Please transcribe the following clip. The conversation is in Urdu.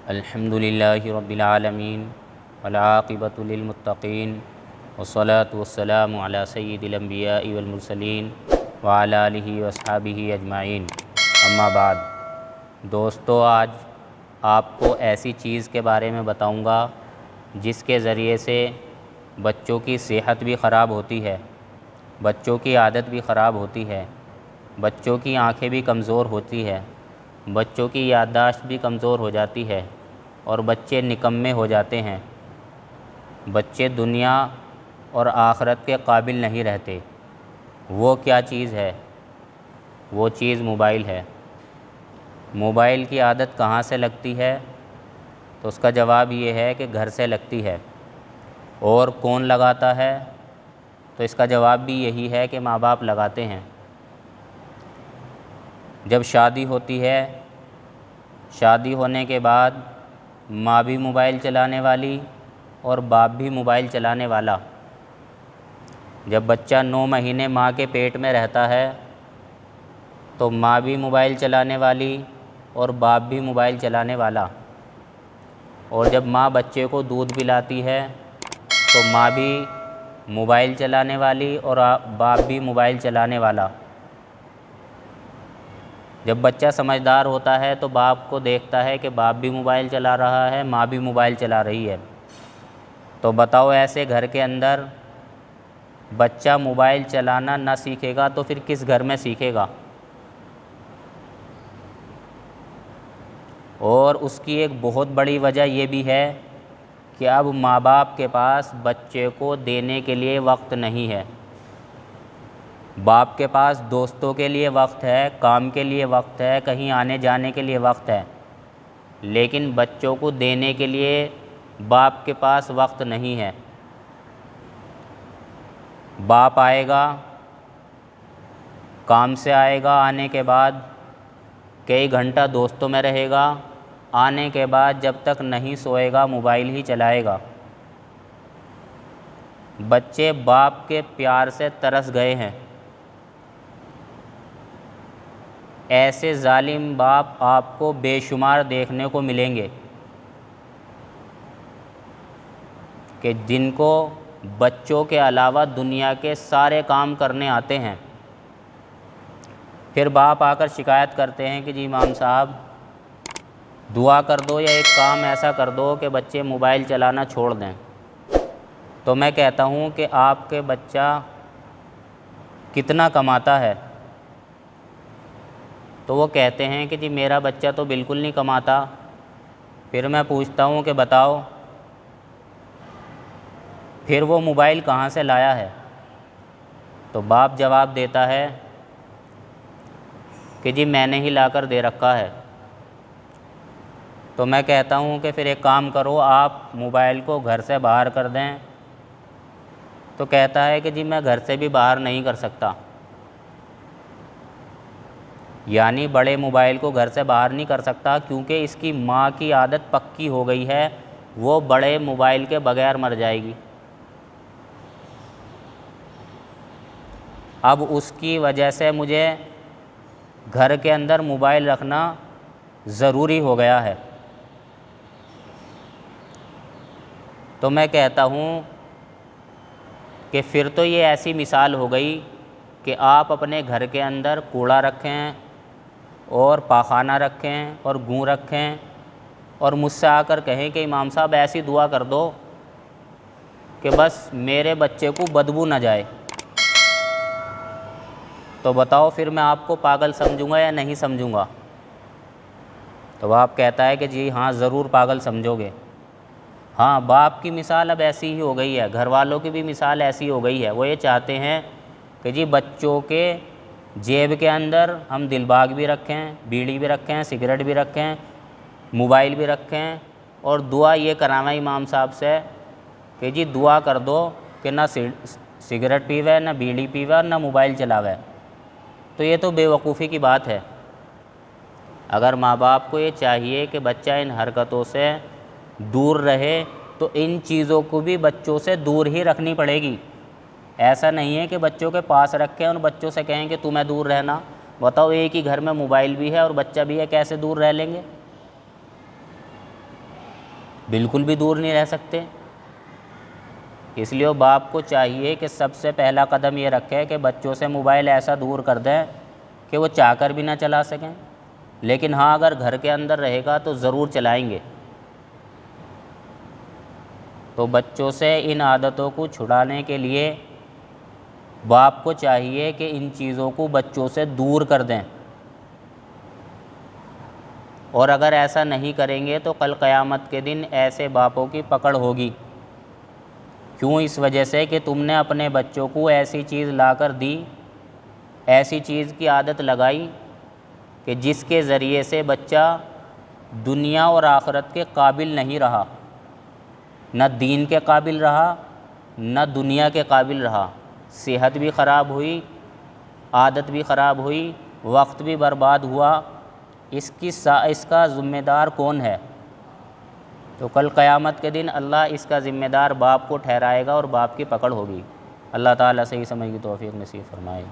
الحمدللہ رب العالمین والعاقبۃ للمتقین والصلاة والسلام علی سید الانبیاء والمرسلین وعلی آلہ واصحابہ اجمعین، اما بعد۔ دوستو، آج آپ کو ایسی چیز کے بارے میں بتاؤں گا جس کے ذریعے سے بچوں کی صحت بھی خراب ہوتی ہے، بچوں کی عادت بھی خراب ہوتی ہے، بچوں کی آنکھیں بھی کمزور ہوتی ہے، بچوں کی یادداشت بھی کمزور ہو جاتی ہے اور بچے نکمے ہو جاتے ہیں، بچے دنیا اور آخرت کے قابل نہیں رہتے۔ وہ کیا چیز ہے؟ وہ چیز موبائل ہے۔ موبائل کی عادت کہاں سے لگتی ہے؟ تو اس کا جواب یہ ہے کہ گھر سے لگتی ہے۔ اور کون لگاتا ہے؟ تو اس کا جواب بھی یہی ہے کہ ماں باپ لگاتے ہیں۔ جب شادی ہوتی ہے، شادی ہونے کے بعد ماں بھی موبائل چلانے والی اور باپ بھی موبائل چلانے والا۔ جب بچہ 9 مہینے ماں کے پیٹ میں رہتا ہے تو ماں بھی موبائل چلانے والی اور باپ بھی موبائل چلانے والا، اور جب ماں بچے کو دودھ پلاتی ہے تو ماں بھی موبائل چلانے والی اور باپ بھی موبائل چلانے والا۔ جب بچہ سمجھدار ہوتا ہے تو باپ کو دیکھتا ہے کہ باپ بھی موبائل چلا رہا ہے، ماں بھی موبائل چلا رہی ہے۔ تو بتاؤ، ایسے گھر کے اندر بچہ موبائل چلانا نہ سیکھے گا تو پھر کس گھر میں سیکھے گا؟ اور اس کی ایک بہت بڑی وجہ یہ بھی ہے کہ اب ماں باپ کے پاس بچے کو دینے کے لیے وقت نہیں ہے۔ باپ کے پاس دوستوں کے لیے وقت ہے، کام کے لیے وقت ہے، کہیں آنے جانے کے لیے وقت ہے، لیکن بچوں کو دینے کے لیے باپ کے پاس وقت نہیں ہے۔ باپ آئے گا، کام سے آئے گا، آنے کے بعد کئی گھنٹہ دوستوں میں رہے گا، آنے کے بعد جب تک نہیں سوئے گا موبائل ہی چلائے گا۔ بچے باپ کے پیار سے ترس گئے ہیں۔ ایسے ظالم باپ آپ کو بے شمار دیکھنے کو ملیں گے کہ جن کو بچوں کے علاوہ دنیا کے سارے کام کرنے آتے ہیں۔ پھر باپ آ کر شکایت کرتے ہیں کہ جی امام صاحب دعا کر دو یا ایک کام ایسا کر دو کہ بچے موبائل چلانا چھوڑ دیں۔ تو میں کہتا ہوں کہ آپ کے بچہ کتنا کماتا ہے؟ تو وہ کہتے ہیں کہ جی میرا بچہ تو بالکل نہیں کماتا۔ پھر میں پوچھتا ہوں کہ بتاؤ پھر وہ موبائل کہاں سے لایا ہے؟ تو باپ جواب دیتا ہے کہ جی میں نے ہی لا کر دے رکھا ہے۔ تو میں کہتا ہوں کہ پھر ایک کام کرو، آپ موبائل کو گھر سے باہر کر دیں۔ تو کہتا ہے کہ جی میں گھر سے بھی باہر نہیں کر سکتا۔ یعنی بڑے موبائل کو گھر سے باہر نہیں کر سکتا کیونکہ اس کی ماں کی عادت پکی ہو گئی ہے، وہ بڑے موبائل کے بغیر مر جائے گی۔ اب اس کی وجہ سے مجھے گھر کے اندر موبائل رکھنا ضروری ہو گیا ہے۔ تو میں کہتا ہوں کہ پھر تو یہ ایسی مثال ہو گئی کہ آپ اپنے گھر کے اندر کوڑا رکھیں اور پاخانہ رکھیں اور گوں رکھیں اور مجھ سے آ کر کہیں کہ امام صاحب ایسی دعا کر دو کہ بس میرے بچے کو بدبو نہ جائے۔ تو بتاؤ پھر میں آپ کو پاگل سمجھوں گا یا نہیں سمجھوں گا؟ تو باپ کہتا ہے کہ جی ہاں ضرور پاگل سمجھو گے۔ ہاں، باپ کی مثال اب ایسی ہی ہو گئی ہے، گھر والوں کی بھی مثال ایسی ہو گئی ہے۔ وہ یہ چاہتے ہیں کہ جی بچوں کے جیب کے اندر ہم دل باغ بھی رکھیں، بیڑی بھی رکھیں، سگریٹ بھی رکھیں، موبائل بھی رکھیں، اور دعا یہ کراویں امام صاحب سے کہ جی دعا کر دو کہ نہ سگریٹ پیوے، نہ بیڑی پیوے، اور نہ موبائل چلاوے۔ تو یہ تو بے وقوفی کی بات ہے۔ اگر ماں باپ کو یہ چاہیے کہ بچہ ان حرکتوں سے دور رہے تو ان چیزوں کو بھی بچوں سے دور ہی رکھنی پڑے گی۔ ایسا نہیں ہے کہ بچوں کے پاس رکھیں اور بچوں سے کہیں کہ تمہیں دور رہنا۔ بتاؤ ایک ہی گھر میں موبائل بھی ہے اور بچہ بھی ہے، کیسے دور رہ لیں گے؟ بالکل بھی دور نہیں رہ سکتے۔ اس لیے باپ کو چاہیے کہ سب سے پہلا قدم یہ رکھے کہ بچوں سے موبائل ایسا دور کر دیں کہ وہ چاہ کر بھی نہ چلا سکیں، لیکن ہاں اگر گھر کے اندر رہے گا تو ضرور چلائیں گے۔ تو بچوں سے ان عادتوں کو چھڑانے کے لیے باپ کو چاہیے کہ ان چیزوں کو بچوں سے دور کر دیں، اور اگر ایسا نہیں کریں گے تو کل قیامت کے دن ایسے باپوں کی پکڑ ہوگی۔ کیوں؟ اس وجہ سے کہ تم نے اپنے بچوں کو ایسی چیز لا کر دی، ایسی چیز کی عادت لگائی کہ جس کے ذریعے سے بچہ دنیا اور آخرت کے قابل نہیں رہا، نہ دین کے قابل رہا نہ دنیا کے قابل رہا، صحت بھی خراب ہوئی، عادت بھی خراب ہوئی، وقت بھی برباد ہوا۔ اس کا ذمہ دار کون ہے؟ تو کل قیامت کے دن اللہ اس کا ذمہ دار باپ کو ٹھہرائے گا اور باپ کی پکڑ ہوگی۔ اللہ تعالیٰ صحیح سمجھ کی توفیق نصیب فرمائے۔